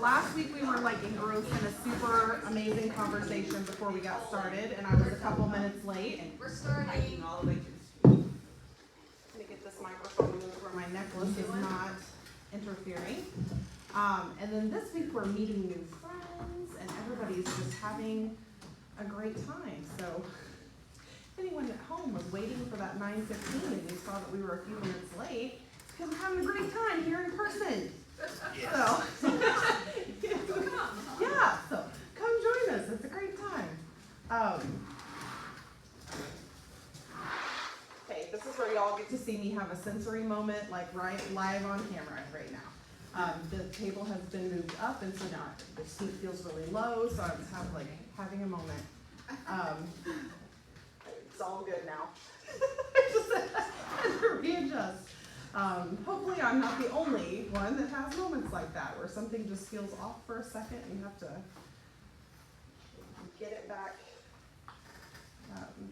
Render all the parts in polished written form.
Last week we were like engrossed in a super amazing conversation before we got started, and I was a couple minutes late. We're starting all the way to. Let me get this microphone moved where my necklace is not interfering. And then this week we're meeting new friends, and everybody's just having a great time. So if anyone at home was waiting for that 9:15 and you saw that we were a few minutes late, it's because we're having a great time here in person. Yes. So, yeah, so come join us. It's a great time. Okay, this is where y'all get to see me have a sensory moment, like right live on camera right now. The table has been moved up, and so now the seat feels really low, so I'm just having a moment. It's all good now. I just had to readjust. Hopefully I'm not the only one that has moments like that, where something just feels off for a second and you have to get it back,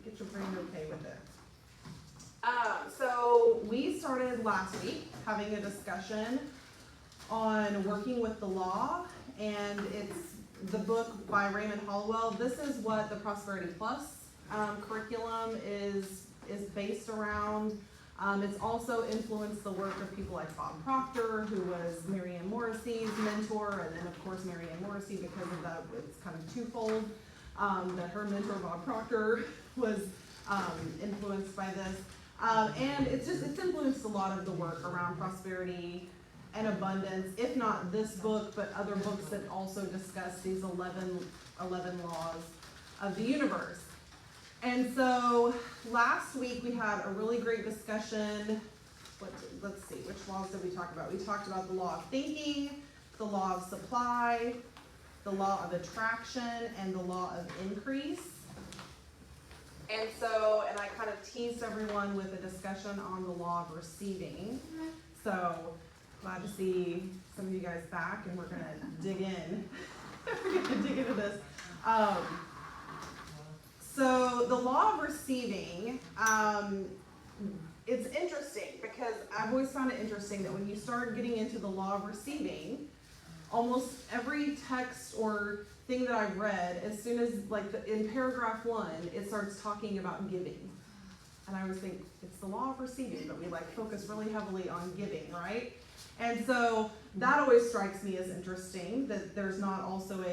get your brain okay with it. So we started last week having a discussion on working with the law, and it's the book by Raymond Holliwell. This is what the Prosperity Plus curriculum is based around. It's also influenced the work of people like Bob Proctor, who was Marianne Morrissey's mentor, and then of course Marianne Morrissey, because of that, it's kind of twofold, that her mentor Bob Proctor was influenced by this. And it's influenced a lot of the work around prosperity and abundance, if not this book, but other books that also discuss these 11 laws of the universe. And so last week we had a really great discussion. Let's see, which laws did we talk about? We talked about the law of thinking, the law of supply, the law of attraction, and the law of increase. And I kind of teased everyone with a discussion on the law of receiving. So glad to see some of you guys back, and we're going to dig in. We're going to dig into this. So the law of receiving, it's interesting because I've always found it interesting that when you start getting into the law of receiving, almost every text or thing that I've read, as soon as in paragraph 1, it starts talking about giving. And I always think it's the law of receiving, but we focus really heavily on giving, right? And so that always strikes me as interesting, that there's not also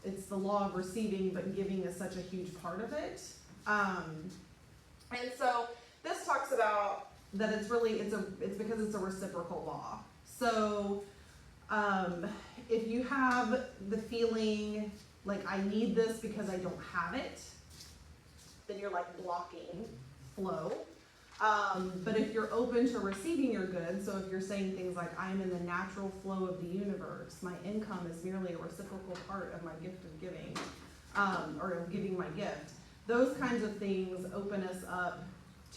it's the law of receiving, but giving is such a huge part of it. And so this talks about that it's because it's a reciprocal law. So if you have the feeling like I need this because I don't have it, then you're blocking flow. But if you're open to receiving your goods, so if you're saying things like, I am in the natural flow of the universe, my income is merely a reciprocal part of my gift of giving, or of giving my gift, those kinds of things open us up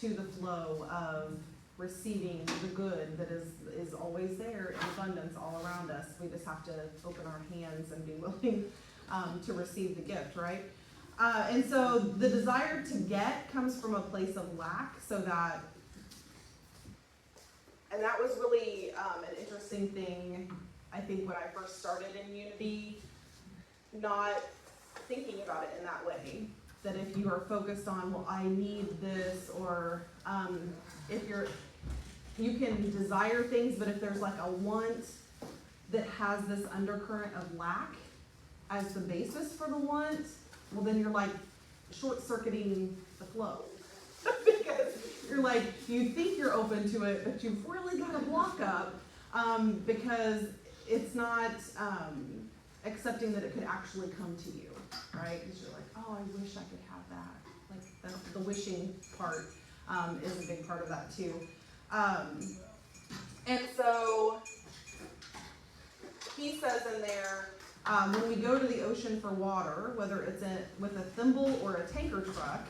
to the flow of receiving the good that is always there in abundance all around us. We just have to open our hands and be willing to receive the gift, right? And so the desire to get comes from a place of lack, and that was really an interesting thing, I think, when I first started in Unity, not thinking about it in that way, that if you are focused on, well, I need this, or you can desire things, but if there's a want that has this undercurrent of lack as the basis for the want, well, then you're short-circuiting the flow. Because you're you think you're open to it, but you've really got a block up because it's not accepting that it could actually come to you, right? Because you're oh, I wish I could have that. The wishing part is a big part of that too. And so he says in there, when we go to the ocean for water, whether it's with a thimble or a tanker truck,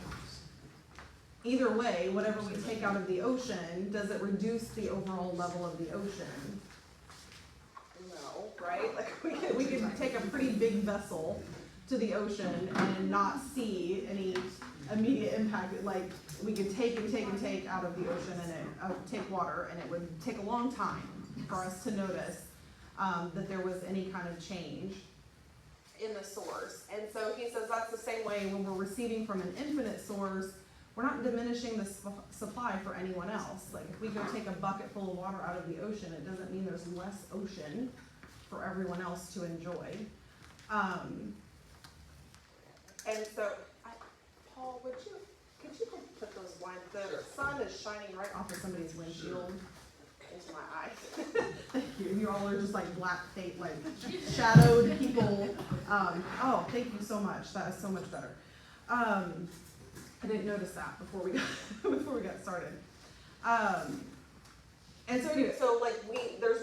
either way, whatever we take out of the ocean, does it reduce the overall level of the ocean? No, right? Like we could take a pretty big vessel to the ocean and not see any immediate impact. Like we could take and take and take out of the ocean and take water, and it would take a long time for us to notice that there was any kind of change in the source. And so he says that's the same way when we're receiving from an infinite source. We're not diminishing the supply for anyone else. Like if we go take a bucket full of water out of the ocean, it doesn't mean there's less ocean for everyone else to enjoy. And so, Paul, could you put those lines there? The sun is shining right off of somebody's windshield into my eyes. Thank you. You all are just like black fate, like shadowed people. Oh, thank you so much. That is so much better. I didn't notice that before we got started. And so anyway, so like there's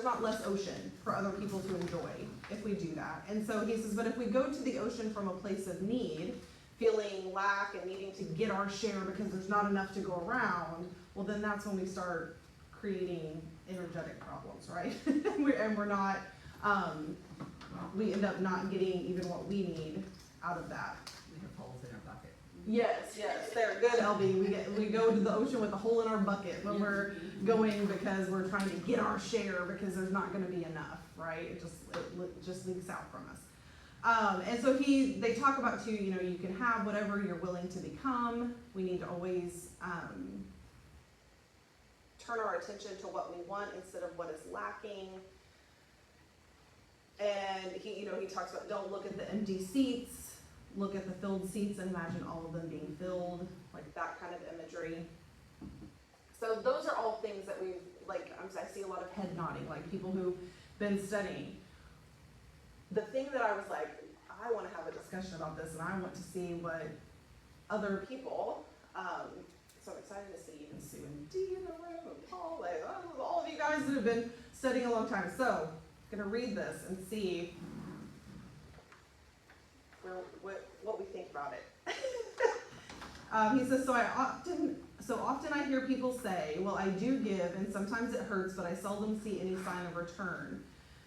not less ocean for other people to enjoy if we do that. And so he says, but if we go to the ocean from a place of need, feeling lack and needing to get our share because there's not enough to go around, well then that's when we start creating energetic problems, right? and we're not, we end up not getting even what we need out of that. We have holes in our bucket. Yes, they're good, LB. We go to the ocean with a hole in our bucket when we're going because we're trying to get our share because there's not going to be enough, right? It just leaks out from us. And so they talk about too, you can have whatever you're willing to become. We need to always turn our attention to what we want instead of what is lacking. And he talks about don't look at the empty seats. Look at the filled seats and imagine all of them being filled, like that kind of imagery. So those are all things that I see a lot of head nodding, like people who've been studying. The thing that I was like, I want to have a discussion about this and I want to see what other people, so I'm excited to see even Sue and Dee in the room and Paul, all of you guys that have been studying a long time. So I'm going to read this and see what we think about it. He says, so often I hear people say, well, I do give and sometimes it hurts, but I seldom see any sign of return.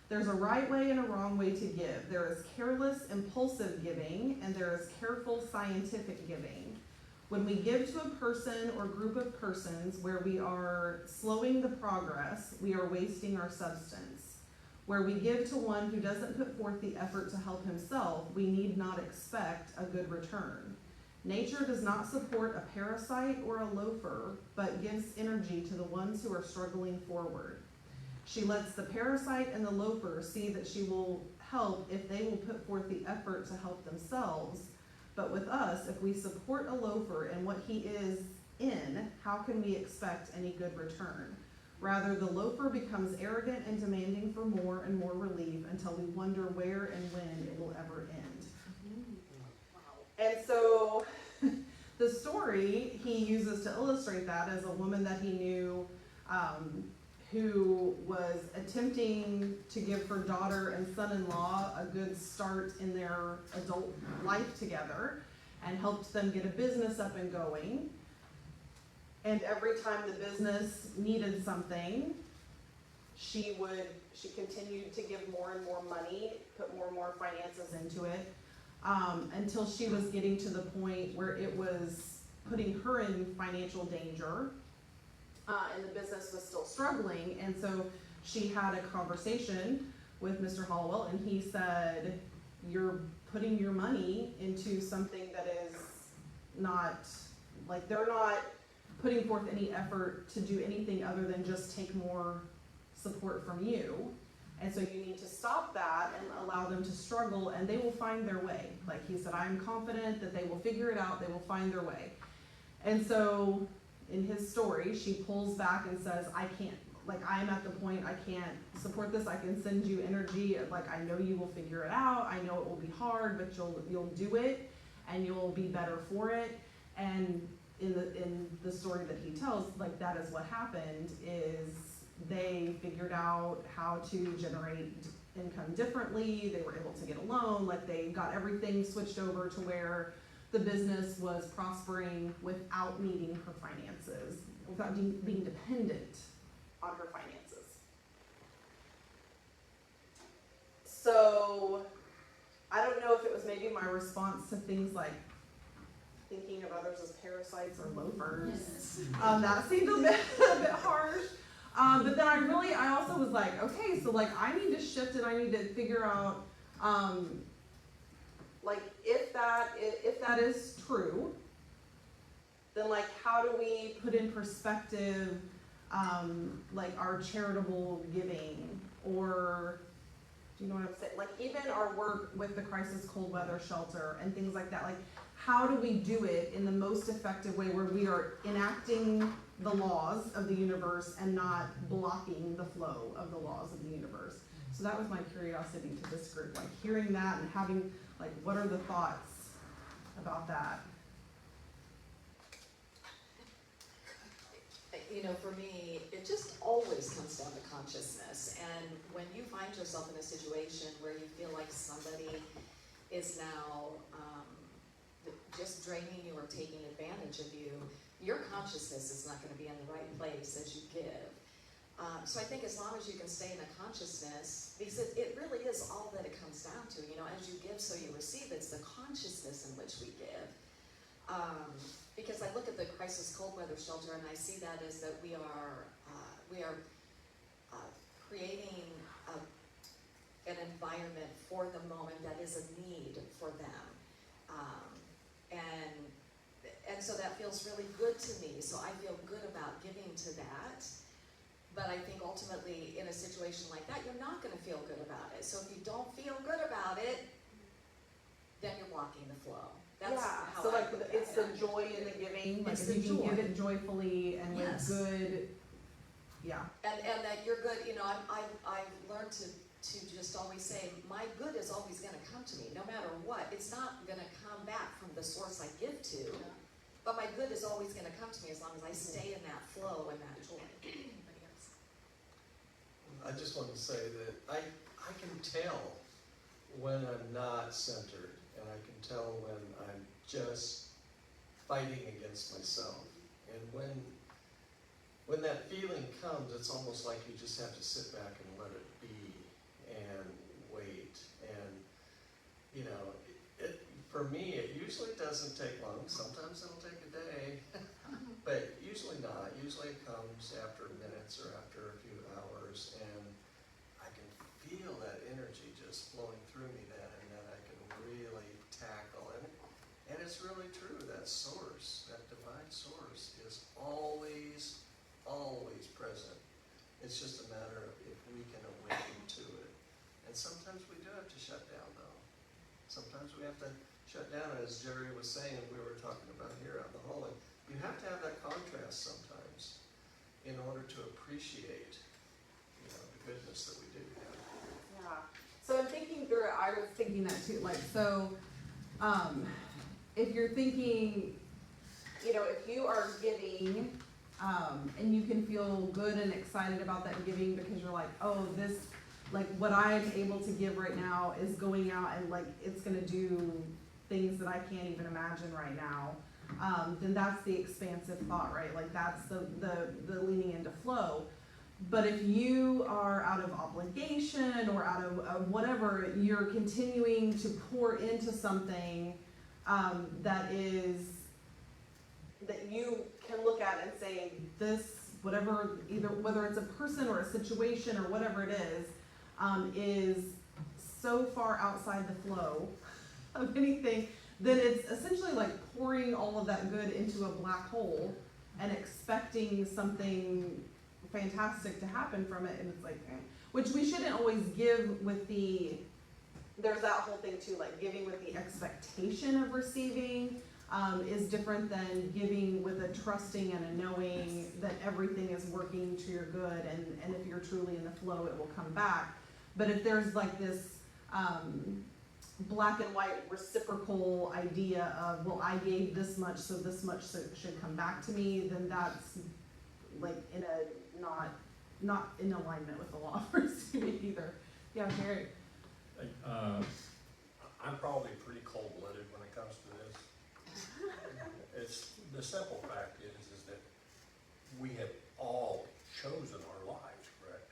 There's a right way and a wrong way to give. There is careless, impulsive giving, and there is careful, scientific giving. When we give to a person or group of persons where we are slowing the progress, we are wasting our substance. Where we give to one who doesn't put forth the effort to help himself, we need not expect a good return. Nature does not support a parasite or a loafer, but gives energy to the ones who are struggling forward. She lets the parasite and the loafer see that she will help if they will put forth the effort to help themselves. But with us, if we support a loafer in what he is in, how can we expect any good return? Rather, the loafer becomes arrogant and demanding for more and more relief until we wonder where and when it will ever end. And so the story he uses to illustrate that is a woman that he knew who was attempting to give her daughter and son-in-law a good start in their adult life together and helped them get a business up and going. And every time the business needed something, she continued to give more and more money, put more and more finances into it, until she was getting to the point where it was putting her in financial danger, and the business was still struggling. And so she had a conversation with Mr. Holliwell, and he said, you're putting your money into something that is not, like they're not putting forth any effort to do anything other than just take more support from you. And so you need to stop that and allow them to struggle, and they will find their way. Like he said, I'm confident that they will figure it out, they will find their way. And so in his story, she pulls back and says, I can't, like I'm at the point I can't support this, I can send you energy, like I know you will figure it out, I know it will be hard, but you'll do it, and you'll be better for it. And in the story that he tells, like that is what happened, is they figured out how to generate income differently, they were able to get a loan, like they got everything switched over to where the business was prospering without needing her finances, without being dependent on her finances. So, I don't know if it was maybe my response to things like thinking of others as parasites or loafers. That seemed a bit harsh. But then I also was like, okay, so like I need to shift and I need to figure out, like if that is true, then like how do we put in perspective, like our charitable giving, or do you know what I'm saying? Like even our work with the crisis cold weather shelter and things like that. Like how do we do it in the most effective way where we are enacting the laws of the universe and not blocking the flow of the laws of the universe? So that was my curiosity to this group, like hearing that and having, like, what are the thoughts about that? You know, for me, it just always comes down to consciousness. And when you find yourself in a situation where you feel like somebody is now just draining you or taking advantage of you, your consciousness is not going to be in the right place as you give. So I think as long as you can stay in a consciousness, because it really is all that it comes down to. You know, as you give, so you receive. It's the consciousness in which we give. Because I look at the crisis cold weather shelter and I see that as that we are creating an environment for the moment that is a need for them. And so that feels really good to me. So I feel good about giving to that. But I think ultimately in a situation like that, you're not going to feel good about it. So if you don't feel good about it, then you're blocking the flow. That's how so I like look at it's it. the joy in the giving. Like It's if the you can joy. give it joyfully and with Yes. good, yeah. And that you're good, you know, I've learned to just always say, my good is always going to come to me, no matter what. It's not going to come back from the source I give to, but my good is always going to come to me as long as I stay in that flow and that joy. I just want to say that I can tell when I'm not centered, and I can tell when I'm just fighting against myself. And when that feeling comes, it's almost like you just have to sit back and let it be and wait. And, you know, for me, it usually doesn't take long. Sometimes it'll take a day, but usually not. Usually it comes after minutes or after a few hours, and I can feel that energy just flowing through me then, and then I can really tackle it. And it's really true, that source, that divine source is always present. It's just a matter of if we can awaken to it. And sometimes we do have to shut down though. Sometimes we have to shut down, as Jerry was saying, we were talking about here out in the hallway. You have to have that contrast sometimes in order to appreciate, you know, the goodness that we do have. Yeah. So I'm thinking through it, I was thinking that too. Like, so, if you're thinking, you know, if you are giving, and you can feel good and excited about that giving because you're like, oh, this, like what I'm able to give right now is going out and like, it's gonna do things that I can't even imagine right now. Then that's the expansive thought, right? Like that's the leaning into flow. But if you are out of obligation or out of whatever, you're continuing to pour into something that you can look at and say, this, whatever, either whether it's a person or a situation or whatever it is so far outside the flow of anything, then it's essentially like pouring all of that good into a black hole and expecting something fantastic to happen from it, and it's like, which we shouldn't always give with there's that whole thing too, like giving with the expectation of receiving is different than giving with a trusting and a knowing that everything is working to your good, and if you're truly in the flow, it will come back. But if there's like this black and white reciprocal idea of, well, I gave this much, so this much should come back to me, then that's like in a not in alignment with the law of receiving either. Yeah, Jerry. I'm probably pretty cold-blooded when it comes to this. It's the simple fact is that we have all chosen our lives, correct?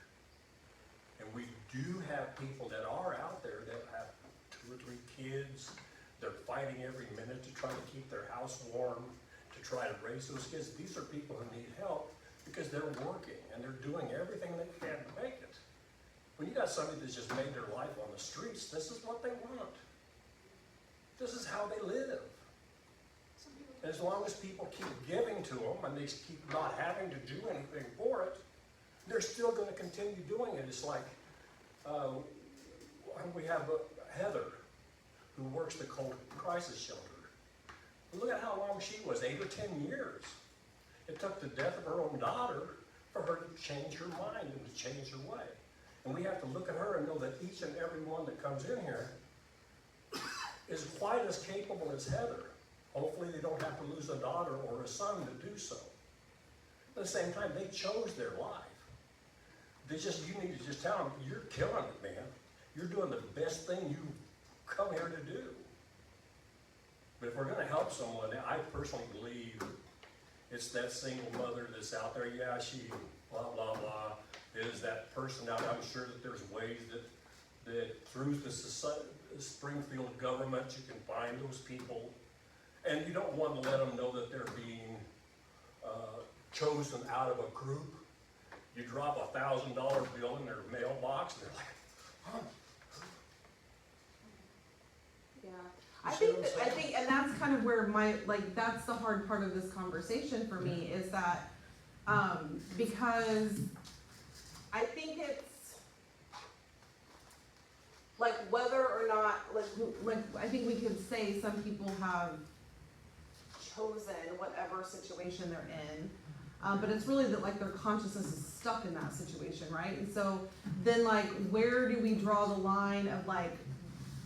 And we do have people that are out kids. They're fighting every minute to try to keep their house warm, to try to raise those kids. These are people who need help because they're working and they're doing everything they can to make it. When you got somebody that's just made their life on the streets, this is what they want. This is how they live. And as long as people keep giving to them and they keep not having to do anything for it, they're still going to continue doing it. It's like we have Heather, who works the cold crisis shelter. Look at how long she was, 8 or 10 years. It took the death of her own daughter for her to change her mind and to change her way. And we have to look at her and know that each and every one that comes in here is quite as capable as Heather. Hopefully they don't have to lose a daughter or a son to do so. At the same time, they chose their life. You need to just tell them, you're killing it, man. You're doing the best thing you've come here to do. But if we're going to help someone, I personally believe it's that single mother that's out there. Yeah, she blah, blah, blah, is that person out there. I'm sure that there's ways that through the Springfield government, you can find those people. And you don't want to let them know that they're being chosen out of a group. You drop a $1,000 bill in their mailbox, and they're like, huh? Yeah, I think, and that's kind of where that's the hard part of this conversation for me, is that, because I think it's, like, whether or not, like, I think we could say some people have chosen whatever situation they're in, but it's really that, like, their consciousness is stuck in that situation, right? And so then, like, where do we draw the line of, like,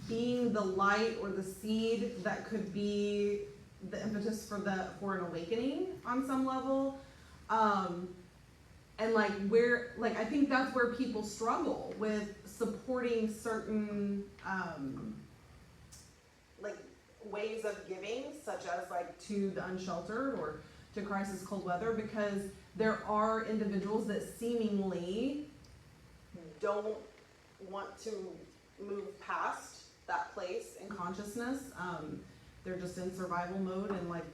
being the light or the seed that could be the impetus for an awakening on some level, and like where, like, I think that's where people struggle with supporting certain like ways of giving, such as like to the unsheltered or to Crisis Cold Weather, because there are individuals that seemingly don't want to move past that place in consciousness. They're just in survival mode, and like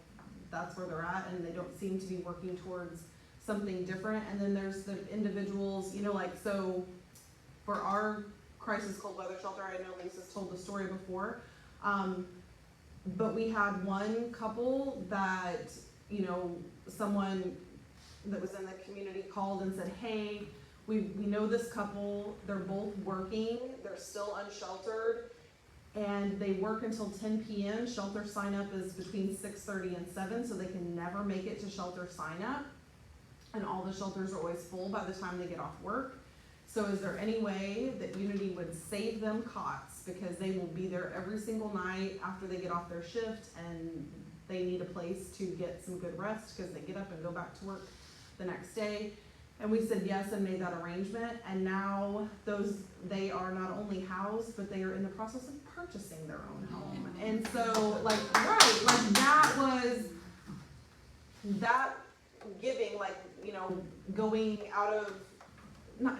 that's where they're at, and they don't seem to be working towards something different. And then there's the individuals, you know, like, so for our Crisis Cold Weather shelter, I know Lisa's told the story before, but we had one couple that, you know, someone that was in the community called and said, hey, we know this couple, they're both working, they're still unsheltered, and they work until 10 p.m. Shelter sign up is between 6:30 and 7, so they can never make it to shelter sign up. And all the shelters are always full by the time they get off work. So is there any way that Unity would save them cots, because they will be there every single night after they get off their shift, and they need a place to get some good rest because they get up and go back to work the next day. And we said yes and made that arrangement, and now they are not only housed, but they are in the process of purchasing their own home. And so, like, right, like that giving, like, you know, going out of, not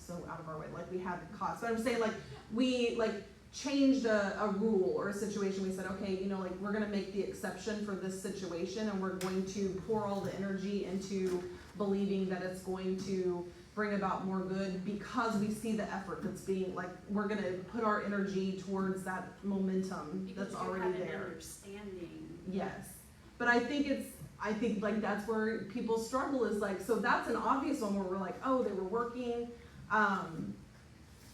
so out of our way, like we had costs, but I'm saying, like, we, like, changed a rule or a situation. We said, okay, you know, like, we're gonna make the exception for this situation, and we're going to pour all the energy into believing that it's going to bring about more good, because we see the effort that's being, like, we're gonna put our energy towards that momentum that's already there. Understanding. Yes, but I think like that's where people struggle, is like, so that's an obvious one where we're like, oh, they were working, and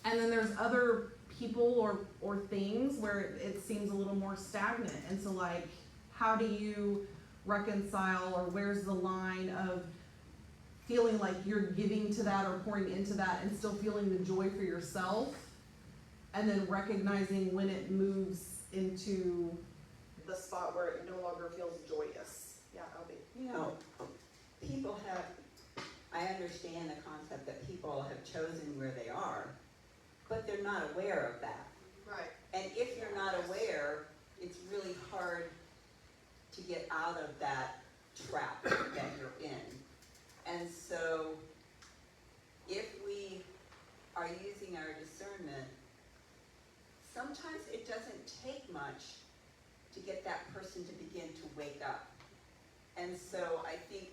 then there's other people or things where it seems a little more stagnant. And so, like, how do you reconcile, or where's the line of feeling like you're giving to that or pouring into that and still feeling the joy for yourself, and then recognizing when it moves into the spot where it no longer feels joyous? Yeah, Albie. You know, people have, I understand the concept that people have chosen where they are, but they're not aware of that. Right. And if you're not aware, it's really hard to get out of that trap that you're in. And so, if we are using our discernment, sometimes it doesn't take much to get that person to begin to wake up. And so I think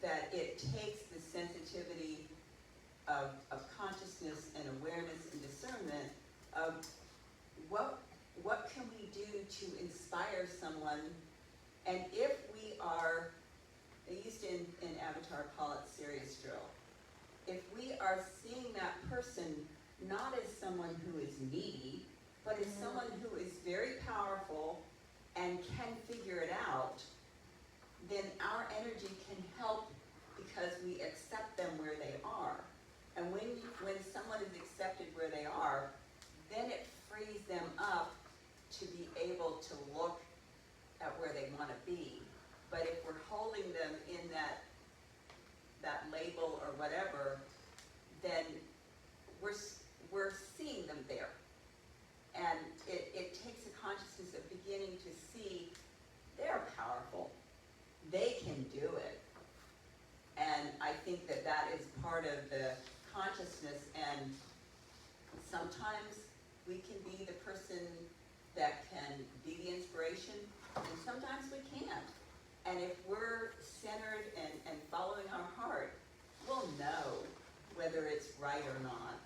that it takes the sensitivity of consciousness and awareness and discernment of what can we do to inspire someone. And if we are, they used to in Avatar call it serious drill. If we are seeing that person not as someone who is needy, but as someone who is very powerful and can figure it out, then our energy can help because we accept them where they are. And when someone is accepted where they are, then it frees them up to be able to look at where they want to be. But if we're holding them in that label or whatever, then we're seeing them there. And it takes a consciousness of beginning to see they're powerful. They can do it. And I think that is part of the consciousness, and sometimes we can be the person that can be the inspiration, and sometimes we can't. And if we're centered and following our heart, we'll know whether it's right or not.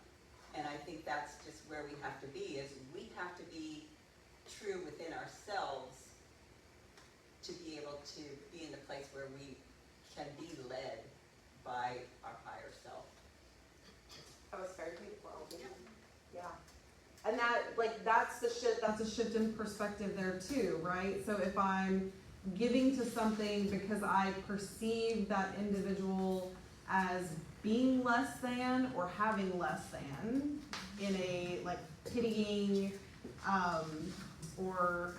And I think that's just where we have to be, is we have to be true within ourselves to be able to be in the place where we can be led by our higher self. That was very beautiful. Yeah. And that's a shift in perspective there too, right? So if I'm giving to something because I perceive that individual as being less than or having less than in a pitying or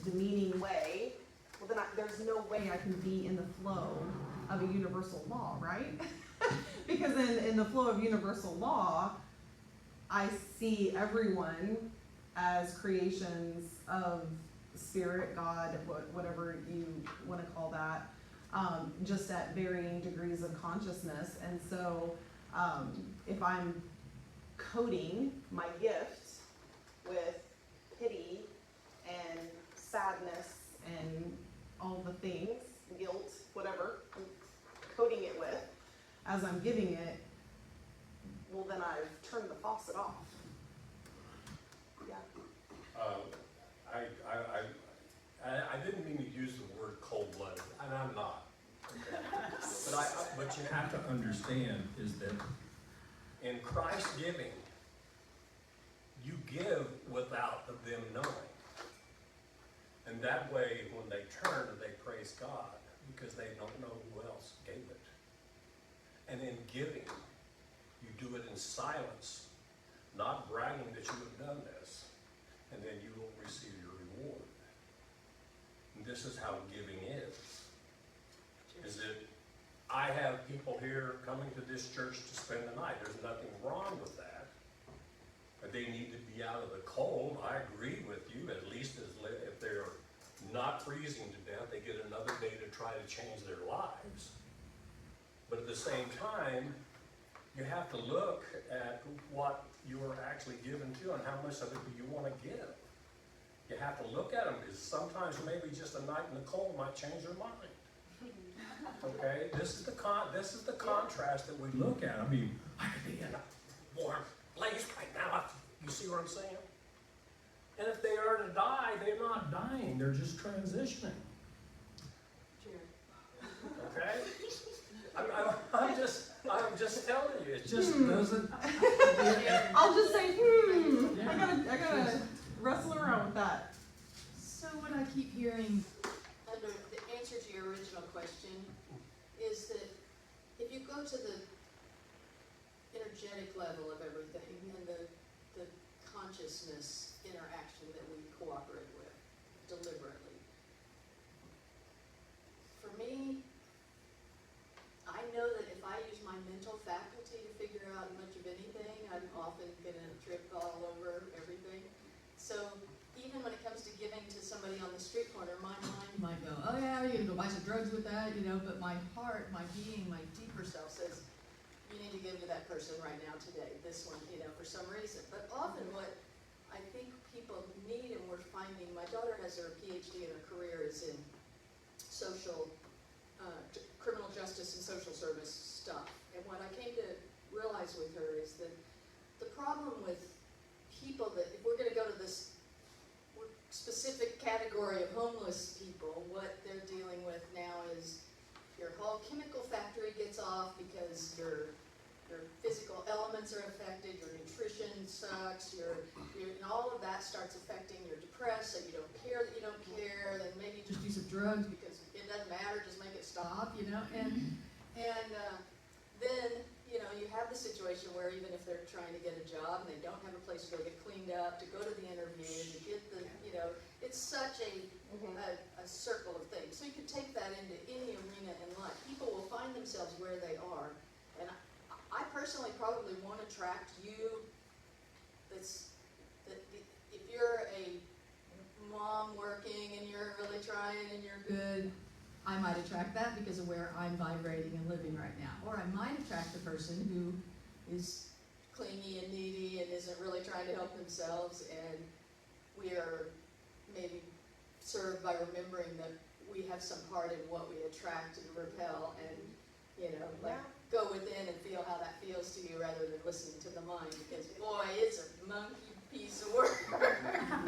demeaning way, well then there's no way I can be in the flow of a universal law, right? Because in the flow of universal law, I see everyone as creations of spirit, God, whatever you want to call that, just at varying degrees of consciousness. And so if I'm coding my gift with pity and sadness and all the things, guilt, whatever I'm coding it with, as I'm giving it, well then I've turned the faucet off. Yeah. I didn't mean to use the word cold-blooded, and I'm not. Okay? But you have to understand is that in Christ's giving, you give without them knowing. And that way, when they turn, they praise God because they don't know who else gave it. And in giving, you do it in silence, not bragging that you have done this, and then you will receive your reward. And this is how giving is that I have people here coming to this church to spend the night. There's nothing wrong with that. But they need to be out of the cold. I agree with you, at least if they're not freezing to death, they get another day to try to change their lives. But at the same time, you have to look at what you're actually given to and how much of it do you want to give. You have to look at them, because sometimes maybe just a night in the cold might change your mind. Okay, this is the contrast that we look at. I mean, I could be in a warm place right now. You see what I'm saying? And if they are to die, they're not dying. They're just transitioning. Okay? I'm just telling you. It just doesn't. I'll just say, I gotta wrestle around with that. So what I keep hearing under the answer to your original question is that if you go to the energetic level of everything and the consciousness interaction that we cooperate with deliberately, for me, I know that if I use my mental faculty to figure out much of anything, I'm often gonna trip all over everything. So even when it comes to giving to somebody on the street corner, my mind might go, oh yeah, you're gonna go buy some drugs with that, but my heart, my being, my deeper self says, you need to give to that person right now today, this one, for some reason. But often what I think people need, and we're finding, my daughter has her PhD and her career is in criminal justice and social service stuff. And what I came to realize with her is that the problem with people that, if we're gonna go to this specific category of homeless people, what they're dealing with now is your whole chemical factory gets off because your physical elements are affected, your nutrition sucks, and all of that starts affecting, you're depressed, so you don't care that you don't care, then maybe you just do some drugs because it doesn't matter, just make it stop, and then, you have the situation where even if they're trying to get a job and they don't have a place to go get cleaned up, to go to the interview, to get the, it's such a circle of things. So you can take that into any arena in life. People will find themselves where they are, and I personally probably won't attract you. If you're a mom working and you're really trying and you're good, I might attract that because of where I'm vibrating and living right now. Or I might attract the person who is clingy and needy and isn't really trying to help themselves, and we are maybe served by remembering that we have some part in what we attract and repel, and go within and feel how that feels to you rather than listening to the mind, because boy, it's a monkey piece of work.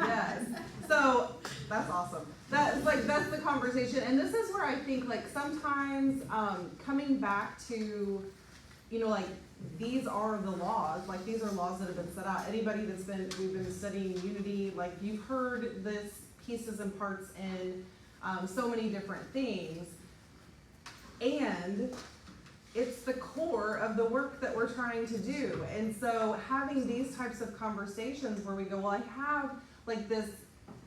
Yes. So that's awesome. That's the conversation, and this is where I think sometimes coming back to these are the laws. These are laws that have been set out. Anybody we've been studying Unity, you've heard this pieces and parts in so many different things, and it's the core of the work that we're trying to do. And so having these types of conversations where we go, well, I have this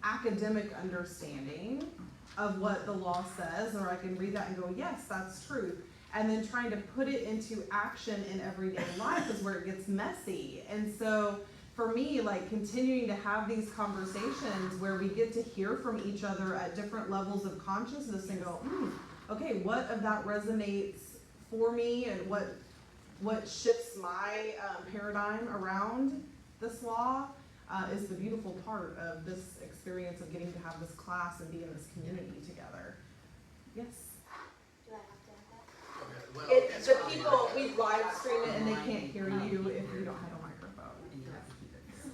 academic understanding of what the law says, or I can read that and go, yes, that's true. And then trying to put it into action in everyday life is where it gets messy. And so for me, continuing to have these conversations where we get to hear from each other at different levels of consciousness and go, okay, what of that resonates for me, and what shifts my paradigm around this law is the beautiful part of this experience of getting to have this class and be in this community together. Yes? Do I have to have that? Okay, well, The people, we live stream it and they can't hear you if you don't have a microphone. And you have to keep it.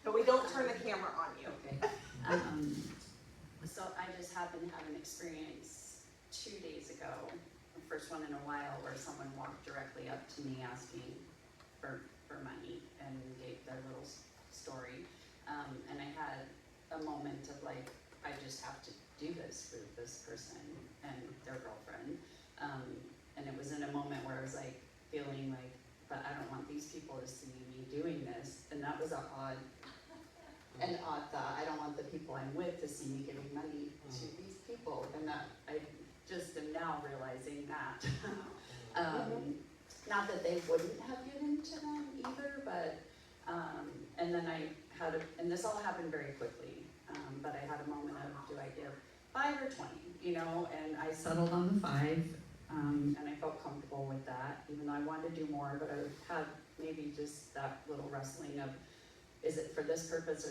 But we don't turn the camera on you. Okay. So I just happened to have an experience 2 days ago, the first one in a while, where someone walked directly up to me asking for money and gave their little story. And I had a moment of I just have to do this for this person and their girlfriend. And it was in a moment where I was feeling but I don't want these people to see me doing this. And that was an odd thought. I don't want the people I'm with to see me giving money to these people. And that I just am now realizing that. Not that they wouldn't have given to them either, but, and then I had and this all happened very quickly, but I had a moment of, do I give 5 or 20, and I settled on the 5, and I felt comfortable with that, even though I wanted to do more, but I had maybe just that little wrestling of, is it for this purpose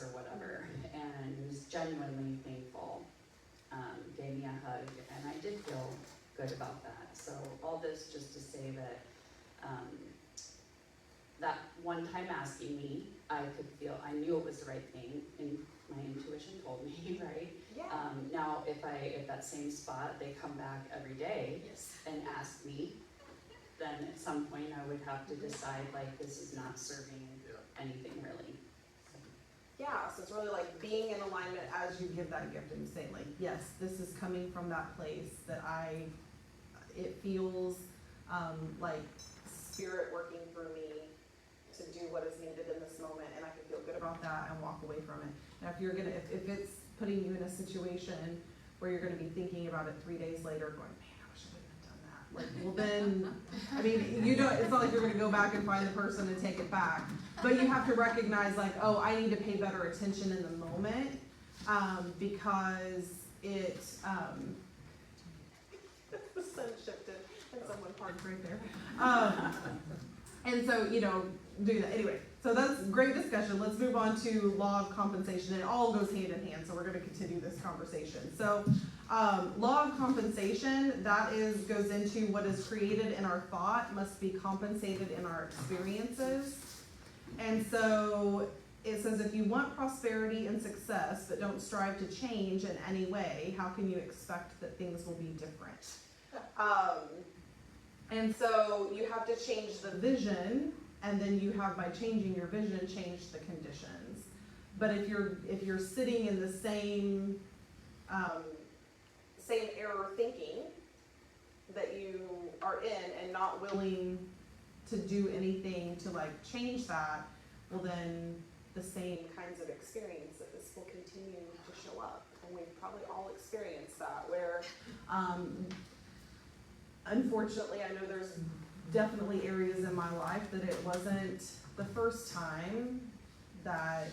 or whatever, and he was genuinely thankful, gave me a hug, and I did feel good about that. So all this just to say that that one time asking me, I knew it was the right thing, and my intuition told me, right? Yeah. Now if at that same spot, they come back every day Yes. and ask me, then at some point I would have to decide this is not serving anything really. Yeah, so it's really being in alignment as you give that gift and saying yes, this is coming from that place that it feels like spirit working through me to do what is needed in this moment, and I can feel good about that and walk away from it. Now if it's putting you in a situation where you're gonna be thinking about it 3 days later going, man, I wish I wouldn't have done that. Well then, it's not like you're gonna go back and find the person and take it back. But you have to recognize oh, I need to pay better attention in the moment, because the sun shifted and someone parked right there. And so, do that. Anyway, so that's great discussion. Let's move on to law of compensation. It all goes hand in hand, so we're going to continue this conversation. So, law of compensation, goes into what is created in our thought must be compensated in our experiences. And so it says, if you want prosperity and success, but don't strive to change in any way, how can you expect that things will be different? And so you have to change the vision, and then you have, by changing your vision, change the conditions. But if you're sitting in the same error thinking that you are in and not willing to do anything to change that, well then the same kinds of experiences will continue to show up. And we've probably all experienced that, where unfortunately I know there's definitely areas in my life that it wasn't the first time that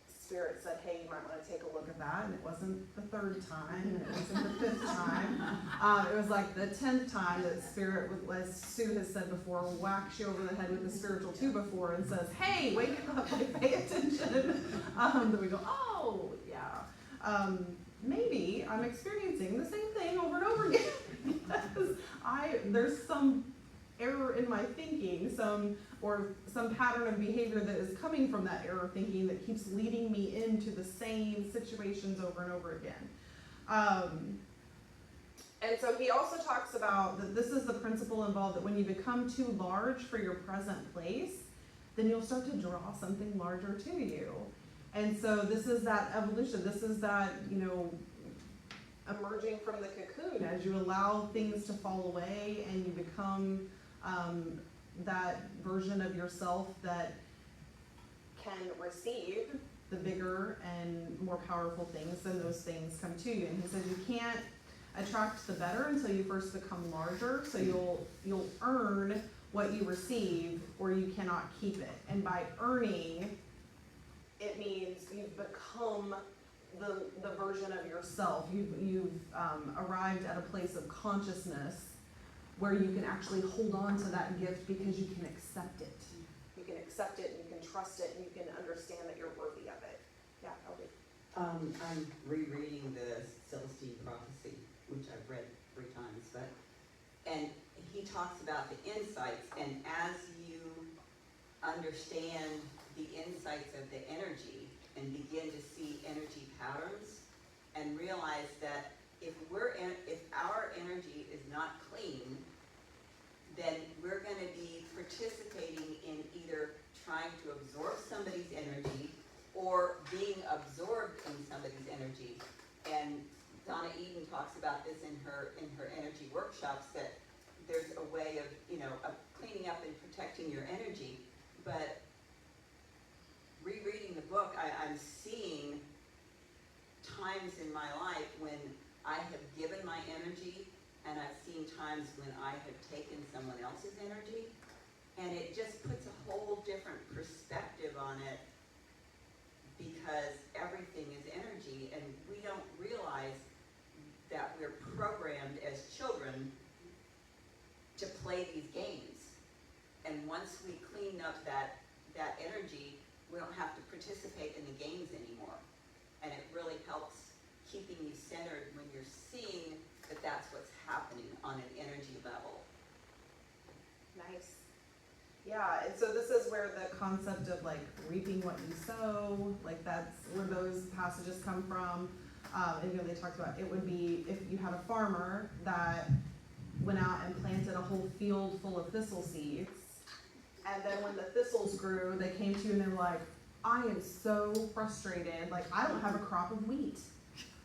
Spirit said, hey, you might want to take a look at that, and it wasn't the third time, and it wasn't the fifth time. It was like the 10th time that Spirit, as Sue has said before, whacks you over the head with a spiritual 2-by-4 and says, hey, wake up, pay attention. Then we go, oh, yeah. Maybe I'm experiencing the same thing over and over again because there's some error in my thinking, some pattern of behavior that is coming from that error thinking that keeps leading me into the same situations over and over again. And so he also talks about that this is the principle involved, that when you become too large for your present place, then you'll start to draw something larger to you. And so this is that evolution. This is that, emerging from the cocoon as you allow things to fall away and you become that version of yourself that can receive the bigger and more powerful things, and those things come to you. And he says you can't attract the better until you first become larger, so you'll earn what you receive or you cannot keep it. And by earning, it means you've become the version of yourself. You've arrived at a place of consciousness where you can actually hold on to that gift because you can accept it. You can accept it, and you can trust it, and you can understand that you're worthy of it. Yeah, Elby. I'm rereading the Celestine Prophecy, which I've read 3 times, and he talks about the insights, and as you understand the insights of the energy and begin to see energy patterns and realize that if our energy is not clean, then we're going to be participating in either trying to absorb somebody's energy or being absorbed in somebody's energy. And Donna Eden talks about this in her energy workshops, that there's a way of cleaning up and protecting your energy. But rereading the book, I'm seeing times in my life when I have given my energy, and I've seen times when I have taken someone else's energy, and it just puts a whole different perspective on it, because everything is energy, and we don't realize that we're programmed as children to play these games. And once we clean up that energy, we don't have to participate in the games anymore. And it really helps keeping you centered when you're seeing that that's what's happening on an energy level. Nice. Yeah, and so this is where the concept of reaping what you sow, that's where those passages come from. And they talked about it would be if you had a farmer that went out and planted a whole field full of thistle seeds, and then when the thistles grew, they came to you and they were like, I am so frustrated, I don't have a crop of wheat.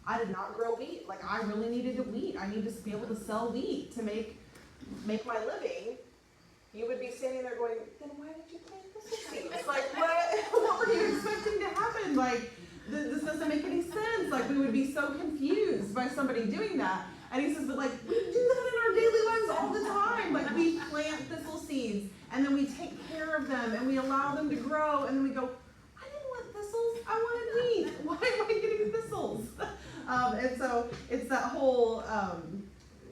I did not grow wheat. I really needed to wheat. I need to be able to sell wheat to make my living. You would be standing there going, then why did you plant thistle seeds? What were you expecting to happen? This doesn't make any sense. We would be so confused by somebody doing that. And he says, but we do that in our daily lives all the time. We plant thistle seeds, and then we take care of them, and we allow them to grow, and then we go, I didn't want thistles, I wanted wheat. Why am I getting thistles? And so it's that whole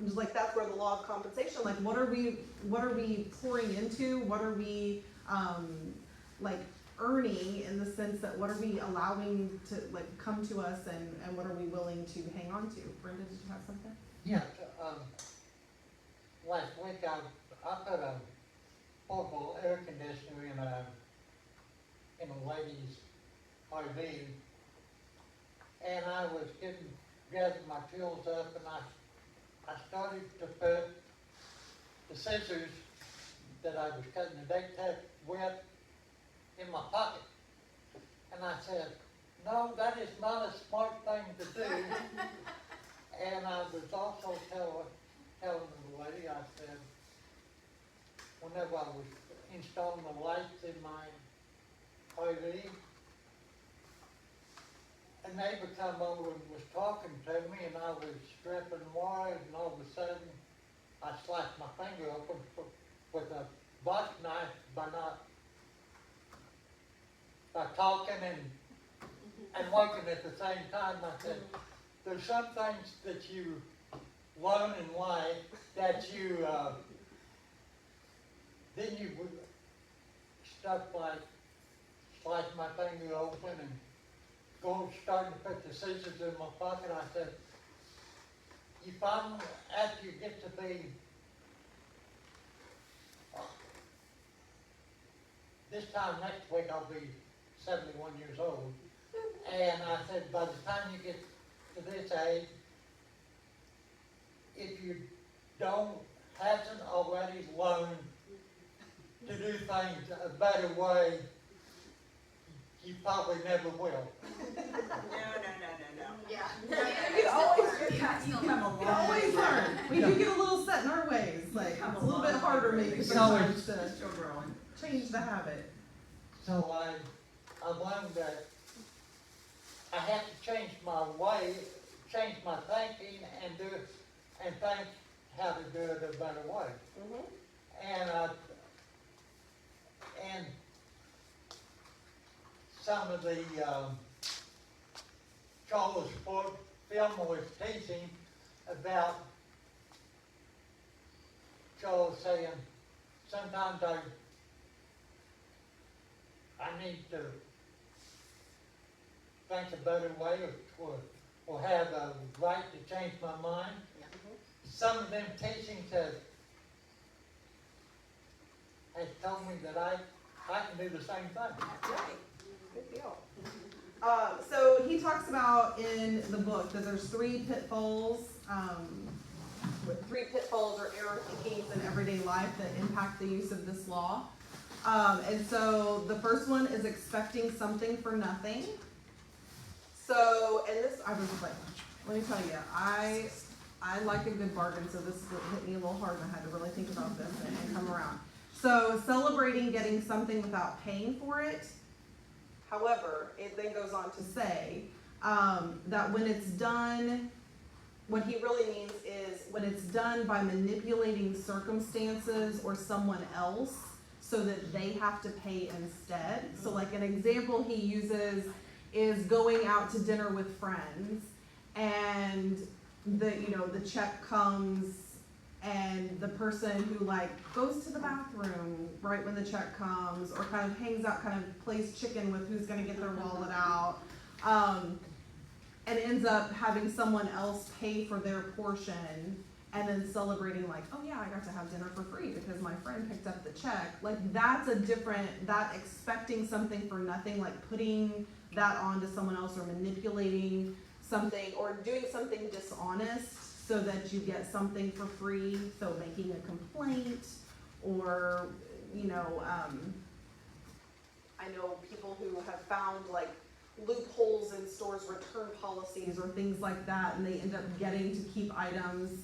just like that's where the law of compensation, like what are we pouring into? What are we, like earning in the sense that what are we allowing to like come to us and what are we willing to hang on to? Brenda, did you have something? Yeah, last week I put a portable air conditioner in a lady's RV, and I was gathering my tools up, and I started to put the scissors that I was cutting the deck tape with in my pocket. And I said, no, that is not a smart thing to do. And I was also telling the lady, I said, whenever I was installing the lights in my RV, a neighbor come over and was talking to me, and I was stripping wires, and all of a sudden, I slashed my finger open with a box knife by talking and working at the same time. I said, there's some things that you learn in life that you, then you would stuff like slice my finger open and starting to put the scissors in my pocket. I said, you find after you get to be this time next week I'll be 71 years old, and I said by the time you get to this age, if you hasn't already learned to do things a better way, you probably never will. No. Yeah. You always You come a we long way. always learn. We do get a little set in our ways, like Come it's a little a bit long harder way. maybe So sometimes to Still growing. change the habit. So I learned that I have to change my way, change my thinking, and think how to do it a better way. Mm-hmm. And some of the Charles Ford film was teaching about Charles saying, sometimes I need to think a better way or have a right to change my mind. Some of them teachings have told me that I can do the same thing. That's right. Good deal. So he talks about in the book that there's three pitfalls or error thinkings in everyday life that impact the use of this law. And so the first one is expecting something for nothing. So, and this, I was like, let me tell you, I like a good bargain, so this hit me a little hard and I had to really think about this and come around. So celebrating getting something without paying for it. However, it then goes on to say that when it's done, what he really means is when it's done by manipulating circumstances or someone else so that they have to pay instead. So like an example he uses is going out to dinner with friends and the check comes and the person who like goes to the bathroom right when the check comes or kind of hangs out, kind of plays chicken with who's gonna get their wallet out, and ends up having someone else pay for their portion and then celebrating like, oh yeah, I got to have dinner for free because my friend picked up the check. Like that's that expecting something for nothing, like putting that onto someone else or manipulating something or doing something dishonest so that you get something for free, so making a complaint or, I know people who have found like loopholes in stores' return policies or things like that, and they end up getting to keep items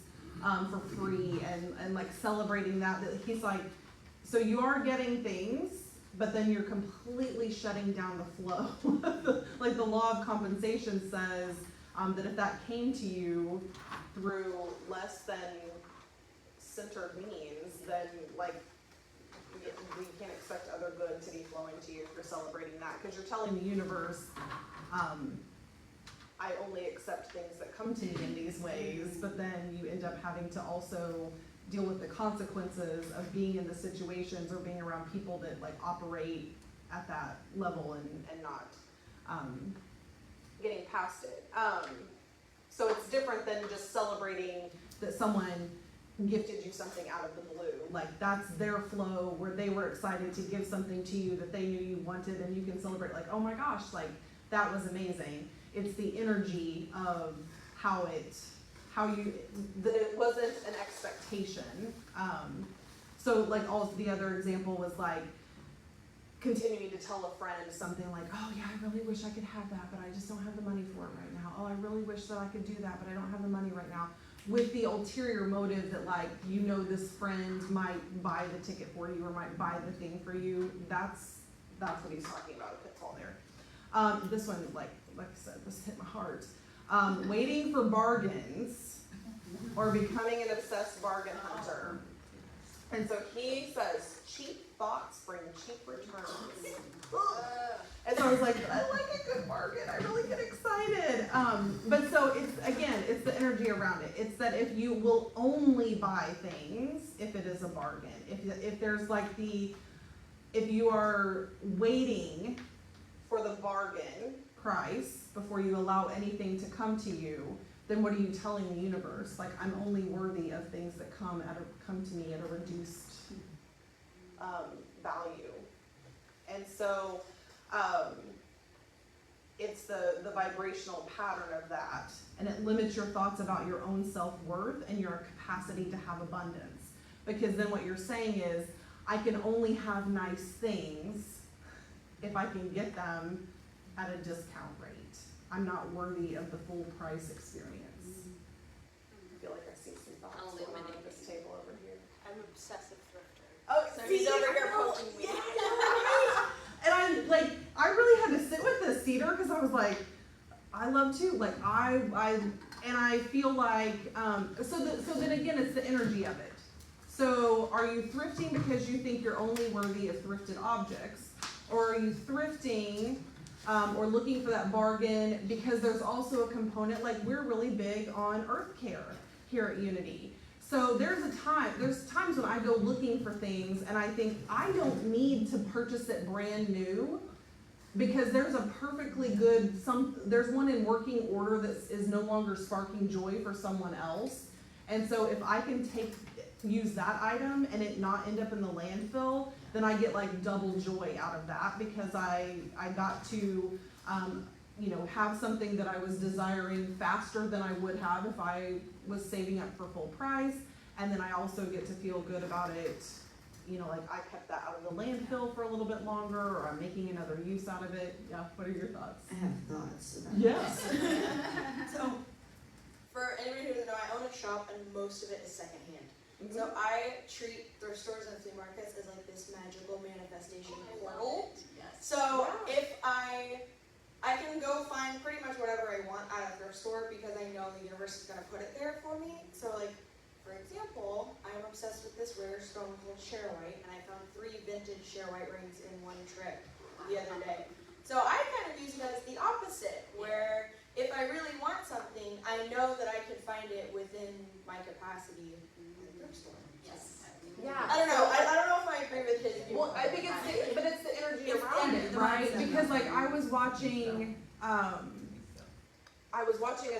for free and like celebrating that he's like, so you are getting things, but then you're completely shutting down the flow. Like the law of compensation says that if that came to you through less than centered means, then like we can't expect other good to be flowing to you if you're celebrating that, because you're telling the universe I only accept things that come to me in these ways, but then you end up having to also deal with the consequences of being in the situations or being around people that like operate at that level and not getting past it. So it's different than just celebrating that someone gifted you something out of the blue. Like that's their flow where they were excited to give something to you that they knew you wanted, and you can celebrate like, oh my gosh, like that was amazing. It's the energy of that it wasn't an expectation. So like all the other example was like continuing to tell a friend something like, oh yeah, I really wish I could have that, but I just don't have the money for it right now. Oh, I really wish that I could do that, but I don't have the money right now. With the ulterior motive that like, you know, this friend might buy the ticket for you or might buy the thing for you. That's what he's talking about, a pitfall there. This one, like I said, this hit my heart. Waiting for bargains or becoming an obsessed bargain hunter. And so he says, cheap thoughts bring cheap returns. And so I was like, I like a good bargain. I really get excited. But so it's the energy around it. It's that if you will only buy things if it is a bargain. If there's like if you are waiting for the bargain price before you allow anything to come to you, then what are you telling the universe? Like, I'm only worthy of things that come to me at a reduced value. And so it's the vibrational pattern of that, and it limits your thoughts about your own self-worth and your capacity to have abundance. Because then what you're saying is, I can only have nice things if I can get them at a discount rate. I'm not worthy of the full price experience. I feel like I see some thoughts going on at this table over here. I'm obsessive thrifter. Oh, So see, he's over here poking me. Yeah. And I'm like, I really had to sit with this cedar because I was like, I love too. Like I feel like so then again, it's the energy of it. So are you thrifting because you think you're only worthy of thrifted objects, or are you thrifting or looking for that bargain because there's also a component, like we're really big on earth care here at Unity. So there's times when I go looking for things and I think I don't need to purchase it brand new because there's a perfectly good, there's one in working order that is no longer sparking joy for someone else. And so if I can use that item and it not end up in the landfill, then I get like double joy out of that because I got to have something that I was desiring faster than I would have if I was saving up for full price. And then I also get to feel good about it, like I kept that out of the landfill for a little bit longer, or I'm making another use out of it. Yeah, what are your thoughts? I have thoughts about Yes. So, for anybody who doesn't know, I own a shop and most of it is secondhand. So I treat thrift stores and flea markets as like this magical manifestation portal. So if I can go find pretty much whatever I want at a thrift store because I know the universe is gonna put it there for me. So like, for example, I'm obsessed with this rare stone called share white, and I found 3 vintage share white rings in one trip the other day. So I kind of use it as the opposite, where if I really want something, I know that I can find it within my capacity at the thrift store. Yes. Yeah. I don't know. I don't know if I agree with his view. Well, I think it's the energy It's around the it, energy. right? Because like I was watching a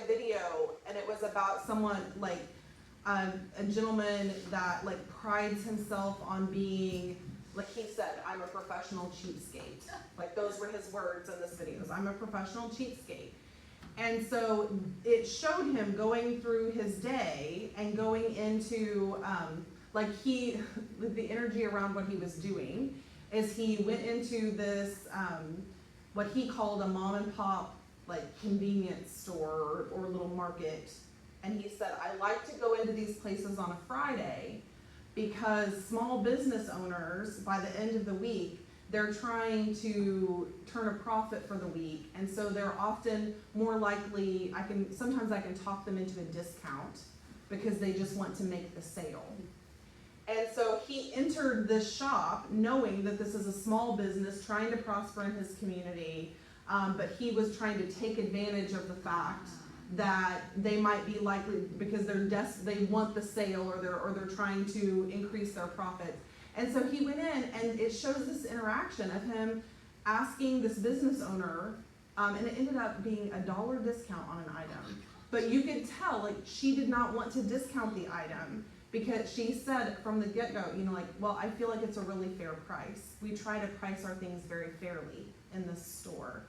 video and it was about someone like a gentleman that like prides himself on being, like he said, I'm a professional cheapskate. Like those were his words in this video. I'm a professional cheapskate. And so it showed him going through his day and going into the energy around what he was doing is he went into this what he called a mom and pop like convenience store or little market. And he said, I like to go into these places on a Friday because small business owners, by the end of the week, they're trying to turn a profit for the week. And so they're often more likely, sometimes I can talk them into a discount because they just want to make the sale. And so he entered this shop knowing that this is a small business trying to prosper in his community. but he was trying to take advantage of the fact that they might be likely, because they want the sale, or they're trying to increase their profits. And so he went in, and it shows this interaction of him asking this business owner, and it ended up being $1 discount on an item. But you could tell, like, she did not want to discount the item, because she said from the get-go, you know, like, well, I feel like it's a really fair price. We try to price our things very fairly in this store.